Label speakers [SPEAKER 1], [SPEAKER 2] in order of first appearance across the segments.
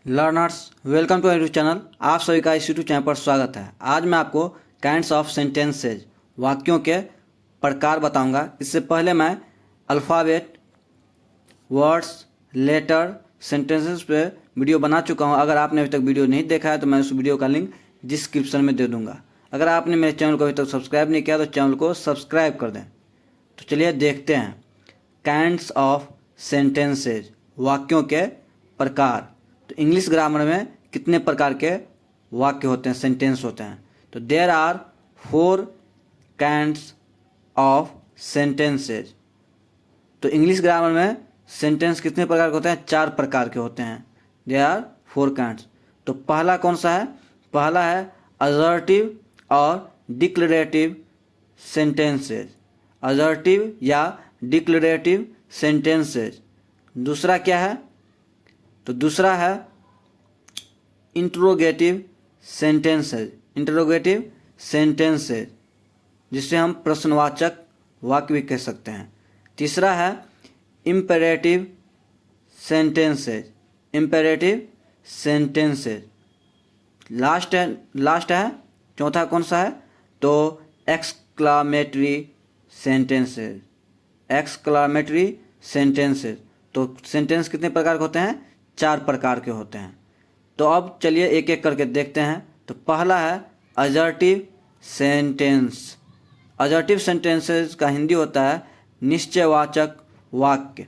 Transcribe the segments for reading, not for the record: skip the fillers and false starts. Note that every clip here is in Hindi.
[SPEAKER 1] Learners welcome to YouTube channel. आप सभी का इस यूट्यूब चैनल पर स्वागत है। आज मैं आपको काइंड्स ऑफ सेंटेंसेज वाक्यों के प्रकार बताऊंगा। इससे पहले मैं अल्फ़ाबेट, वर्ड्स, लेटर, सेंटेंसेस पे वीडियो बना चुका हूं। अगर आपने अभी तक वीडियो नहीं देखा है तो मैं उस वीडियो का लिंक डिस्क्रिप्शन में दे दूंगा। अगर आपने मेरे चैनल को अभी तक सब्सक्राइब नहीं किया तो चैनल को सब्सक्राइब कर दें। तो चलिए देखते हैं काइंड्स ऑफ सेंटेंसेज वाक्यों के प्रकार। तो इंग्लिश ग्रामर में कितने प्रकार के वाक्य होते हैं, सेंटेंस होते हैं? तो there are 4 kinds of sentences. तो इंग्लिश ग्रामर में सेंटेंस कितने प्रकार के होते हैं? 4 प्रकार के होते हैं। There are 4 kinds. तो पहला कौन सा है? पहला है असर्टिव और डिक्लेरेटिव सेंटेंसेज। असर्टिव या डिक्लेरेटिव सेंटेंसेज। दूसरा क्या है? तो दूसरा है इंट्रोगेटिव सेंटेंसेज। इंट्रोगेटिव सेंटेंसेज जिसे हम प्रश्नवाचक वाक्य भी कह सकते हैं। तीसरा है imperative sentences. Imperative sentences. Last है चौथा कौन सा है? तो एक्सक्लामेटरी सेंटेंसेज। Exclamatory sentences. तो सेंटेंस कितने प्रकार के होते हैं? 4 प्रकार के होते हैं। तो अब चलिए एक एक करके देखते हैं। तो पहला है असर्टिव सेंटेंस। असर्टिव सेंटेंसेस का हिंदी होता है निश्चयवाचक वाक्य।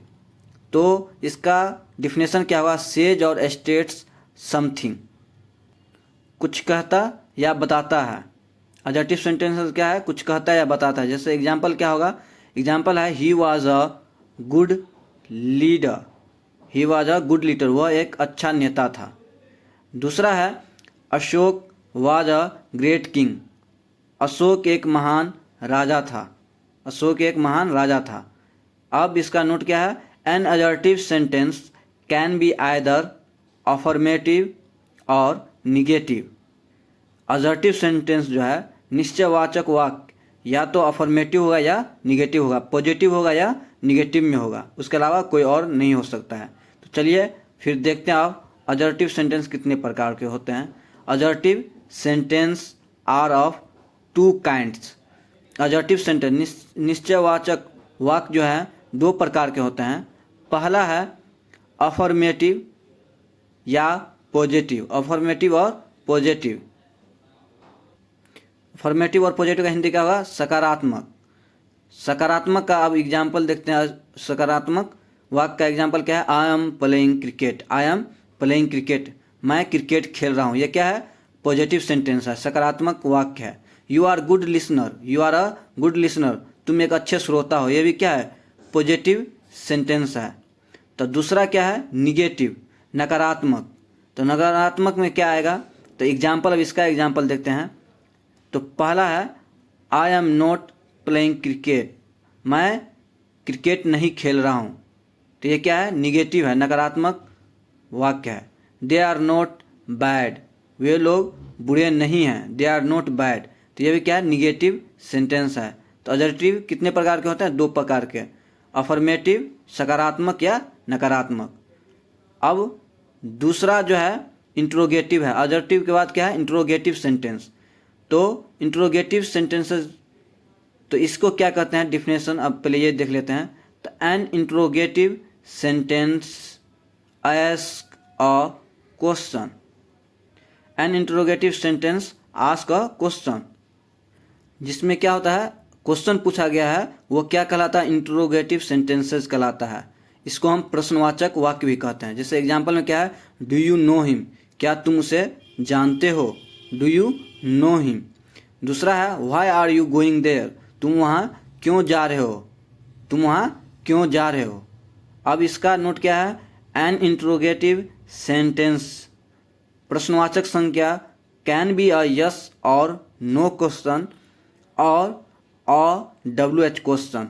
[SPEAKER 1] तो इसका डिफिनेशन क्या हुआ? सेज और स्टेट्स समथिंग। कुछ कहता या बताता है। असर्टिव सेंटेंसेस क्या है? कुछ कहता या बताता है। जैसे एग्जाम्पल क्या होगा? एग्जाम्पल है he was a good leader. He was a good leader, वह एक अच्छा नेता था। दूसरा है Ashok was a great king. Ashok एक महान राजा था। अशोक एक महान राजा था। अब इसका नोट क्या है? An assertive sentence can be either affirmative or negative. Assertive sentence जो है निश्चयवाचक वाक्य या तो अफर्मेटिव होगा या निगेटिव होगा, पॉजिटिव होगा या निगेटिव में होगा, उसके अलावा कोई और नहीं हो सकता है। तो चलिए फिर देखते हैं आप असर्टिव सेंटेंस कितने प्रकार के होते हैं। Assertive sentence are of 2 kinds. Assertive sentence निश्चयवाचक वाक्य जो है 2 प्रकार के होते हैं। पहला है अफर्मेटिव या पॉजिटिव। अफर्मेटिव और पॉजिटिव। अफर्मेटिव और पॉजिटिव का हिंदी क्या होगा? सकारात्मक। सकारात्मक का अब एग्जाम्पल देखते हैं। सकारात्मक वाक्य का एग्जाम्पल क्या है? I am playing cricket. I am playing cricket, मैं क्रिकेट खेल रहा हूँ। ये क्या है? पॉजिटिव सेंटेंस है, सकारात्मक वाक्य है। You are good listener. You are a good listener, तुम एक अच्छे श्रोता हो। ये भी क्या है? पॉजिटिव सेंटेंस है। तो दूसरा क्या है? निगेटिव, नकारात्मक। तो नकारात्मक में क्या आएगा? तो एग्जाम्पल, अब इसका एग्जाम्पल देखते हैं। तो पहला है I am not playing cricket. मैं क्रिकेट नहीं खेल रहा हूँ। तो ये क्या है? निगेटिव है, नकारात्मक वाक्य है। They are not bad. वे लोग बुरे नहीं हैं। They are not bad. तो ये भी क्या है? निगेटिव सेंटेंस है। तो असर्टिव कितने प्रकार के होते हैं? 2 प्रकार के। अफर्मेटिव सकारात्मक या नकारात्मक। अब दूसरा जो है इंट्रोगेटिव है। असर्टिव के बाद क्या है? Interrogative sentence. तो इंट्रोगेटिव सेंटेंसेस, तो इसको क्या कहते हैं? डिफिनेशन अब पहले ये देख लेते हैं। तो an interrogative sentence ask a question. An interrogative sentence ask a question, जिसमें क्या होता है? क्वेश्चन पूछा गया है, वो क्या कहलाता है? इंट्रोगेटिव सेंटेंसेस कहलाता है। इसको हम प्रश्नवाचक वाक्य भी कहते हैं। जैसे एग्जाम्पल में क्या है? Do you know him. क्या तुम उसे जानते हो? Do you know him. दूसरा है why are you going there. तुम वहाँ क्यों जा रहे हो? तुम वहाँ क्यों जा रहे हो? अब इसका नोट क्या है? एन इंट्रोगेटिव सेंटेंस प्रश्नवाचक संज्ञा कैन बी अ यस और नो क्वेश्चन और अ WH क्वेश्चन।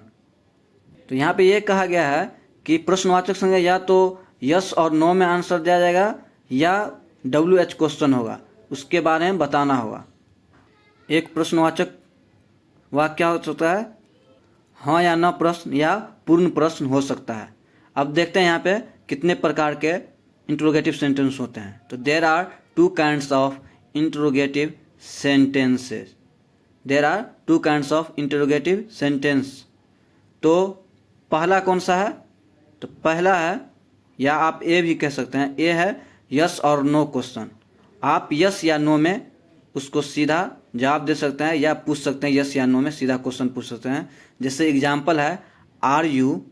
[SPEAKER 1] तो यहाँ पे ये कहा गया है कि प्रश्नवाचक संज्ञा या तो यस और नो में आंसर दिया जाएगा या WH क्वेश्चन होगा, उसके बारे में बताना होगा। एक प्रश्नवाचक वाक्य क्या हो सकता है? हाँ या न प्रश्न या पूर्ण प्रश्न हो सकता है। अब देखते हैं यहाँ पे कितने प्रकार के इंट्रोगेटिव सेंटेंस होते हैं। तो there are two kinds of interrogative sentences. There are two kinds of interrogative sentence. तो पहला कौन सा है? तो पहला है, या आप ए भी कह सकते हैं, ए है यस और नो क्वेश्चन। आप यस या नो में उसको सीधा जवाब दे सकते हैं या पूछ सकते हैं, यस या नो में सीधा क्वेश्चन पूछ सकते हैं। जैसे एग्जाम्पल है, आर यू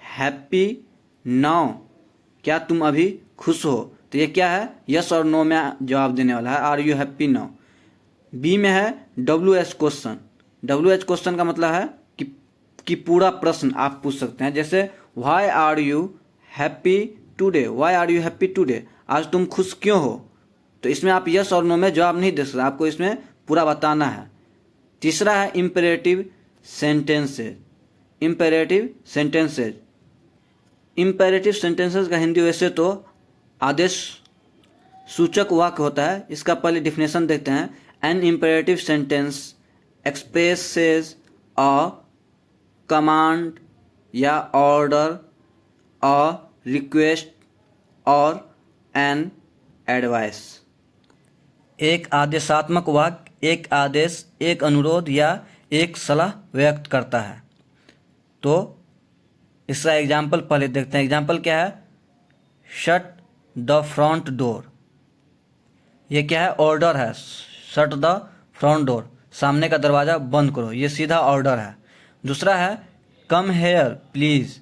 [SPEAKER 1] हैप्पी नाउ? क्या तुम अभी खुश हो? तो ये क्या है? यस और नो में जवाब देने वाला है, are you happy now. B में है W H question. W H question का मतलब है कि पूरा प्रश्न आप पूछ सकते हैं। जैसे why are you happy today? Why are you happy today? आज तुम खुश क्यों हो? तो इसमें आप यस और नो में जवाब नहीं दे सकते, आपको इसमें पूरा बताना है। तीसरा है imperative sentences. Imperative sentences, imperative sentences का हिंदी वैसे तो आदेश सूचक वाक्य होता है। इसका पहले डिफिनेशन देखते हैं। An imperative sentence expresses a command या order, a request or an advice. एक आदेशात्मक वाक्य एक आदेश, एक अनुरोध या एक सलाह व्यक्त करता है। तो इसका एग्जाम्पल पहले देखते हैं। एग्जाम्पल क्या है? Shut the front door. ये क्या है? ऑर्डर है। शट द फ्रंट डोर, सामने का दरवाज़ा बंद करो, ये सीधा ऑर्डर है। दूसरा है कम हेयर प्लीज़।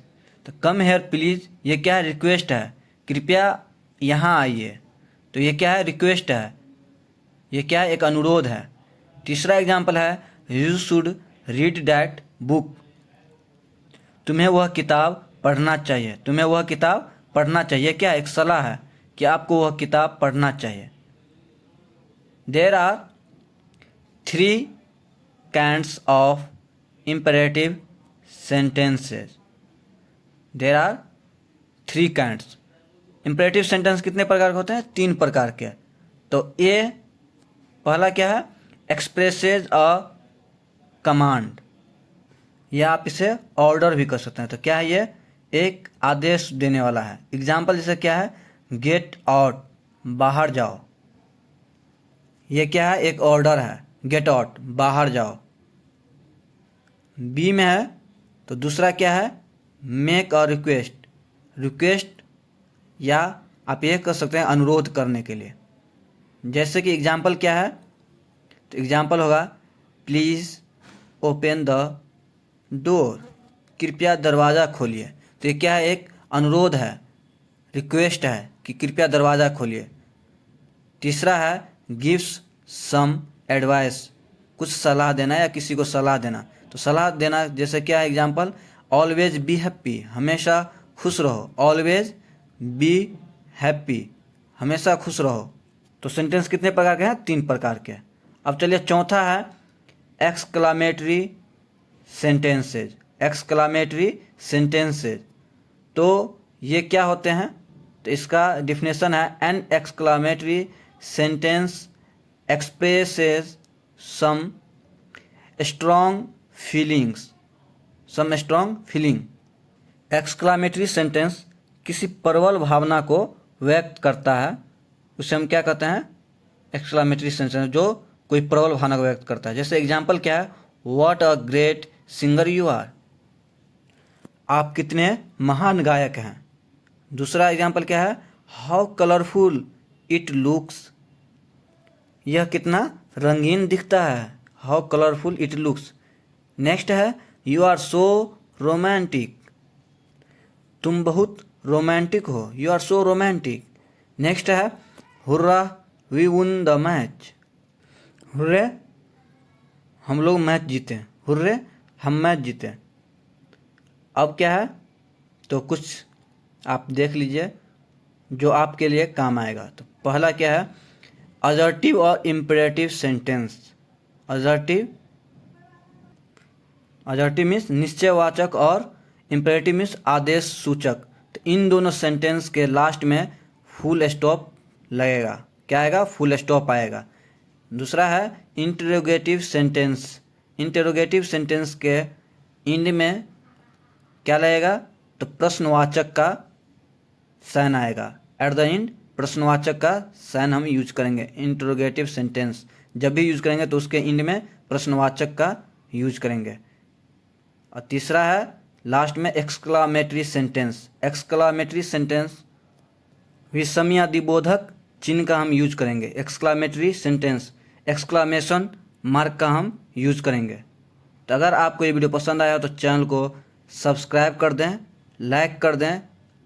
[SPEAKER 1] तो कम हेयर प्लीज़ ये क्या है? रिक्वेस्ट है, कृपया यहाँ आइए। तो ये क्या है? रिक्वेस्ट है। ये क्या है? एक अनुरोध है। तीसरा एग्जाम्पल है you should read that book. तुम्हें वह किताब पढ़ना चाहिए। तुम्हें वह किताब पढ़ना चाहिए। क्या? एक सलाह है कि आपको वह किताब पढ़ना चाहिए। There are 3 kinds of imperative sentences. There are 3 kinds. Imperative sentence कितने प्रकार के होते हैं? 3 प्रकार के। तो ए पहला क्या है? एक्सप्रेसेज अ कमांड, या आप इसे ऑर्डर भी कर सकते हैं। तो क्या है ये? एक आदेश देने वाला है। एग्जाम्पल जैसे क्या है? गेट आउट, बाहर जाओ। ये क्या है? एक ऑर्डर है, गेट आउट, बाहर जाओ। बी में है तो दूसरा क्या है? Make a request. रिक्वेस्ट या आप ये कर सकते हैं अनुरोध करने के लिए। जैसे कि एग्जाम्पल क्या है? तो एग्जाम्पल होगा प्लीज़ ओपन द डोर। कृपया दरवाज़ा खोलिए। तो ये क्या है? एक अनुरोध है, रिक्वेस्ट है कि कृपया दरवाज़ा खोलिए। तीसरा है गिव्स सम एडवाइस, कुछ सलाह देना या किसी को सलाह देना। तो सलाह देना जैसे क्या है? एग्जाम्पल ऑलवेज बी हैप्पी, हमेशा खुश रहो। ऑलवेज बी हैप्पी, हमेशा खुश रहो। तो सेंटेंस कितने प्रकार के हैं? 3 प्रकार के। अब चलिए चौथा है एक्सक्लामेटरी सेंटेंसेज। एक्सक्लामेटरी सेंटेंसेज तो ये क्या होते हैं? तो इसका डिफिनेशन है an exclamatory sentence expresses some strong feelings. Some strong feeling. Exclamatory sentence किसी प्रबल भावना को व्यक्त करता है, उसे हम क्या कहते हैं? एक्सक्लामेटरी सेंटेंस, जो कोई प्रबल भावना को व्यक्त करता है। जैसे एग्जाम्पल क्या है? What a great singer you are. आप कितने महान गायक हैं। दूसरा एग्जाम्पल क्या है? How colourful it looks. यह कितना रंगीन दिखता है। How colourful it looks. Next है यू आर सो रोमांटिक। तुम बहुत रोमांटिक हो। You are so romantic. Next है hurrah we won the match. Hurray हम लोग मैच जीते। हुर्रे हम मैच जीते। अब क्या है? तो कुछ आप देख लीजिए जो आपके लिए काम आएगा। तो पहला क्या है? असर्टिव और इम्पेरेटिव सेंटेंस। असर्टिव मीन्स निश्चयवाचक और इम्पेरेटिव मीन्स आदेश सूचक। तो इन दोनों सेंटेंस के लास्ट में फुल स्टॉप लगेगा। क्या आएगा? फुल स्टॉप आएगा। दूसरा है इंटरोगेटिव सेंटेंस। इंटरोगेटिव सेंटेंस के एंड में क्या लगेगा? तो प्रश्नवाचक का साइन आएगा, एट द एंड प्रश्नवाचक का साइन हम यूज करेंगे। इंट्रोगेटिव सेंटेंस जब भी यूज करेंगे तो उसके एंड में प्रश्नवाचक का यूज करेंगे। और तीसरा है लास्ट में एक्सक्लामेटरी सेंटेंस। एक्सक्लामेटरी सेंटेंस विस्मयादिबोधक चिन्ह का हम यूज करेंगे। एक्सक्लामेटरी सेंटेंस एक्सक्लामेशन मार्क का हम यूज करेंगे। तो अगर आपको ये वीडियो पसंद आया तो चैनल को सब्सक्राइब कर दें, लाइक कर दें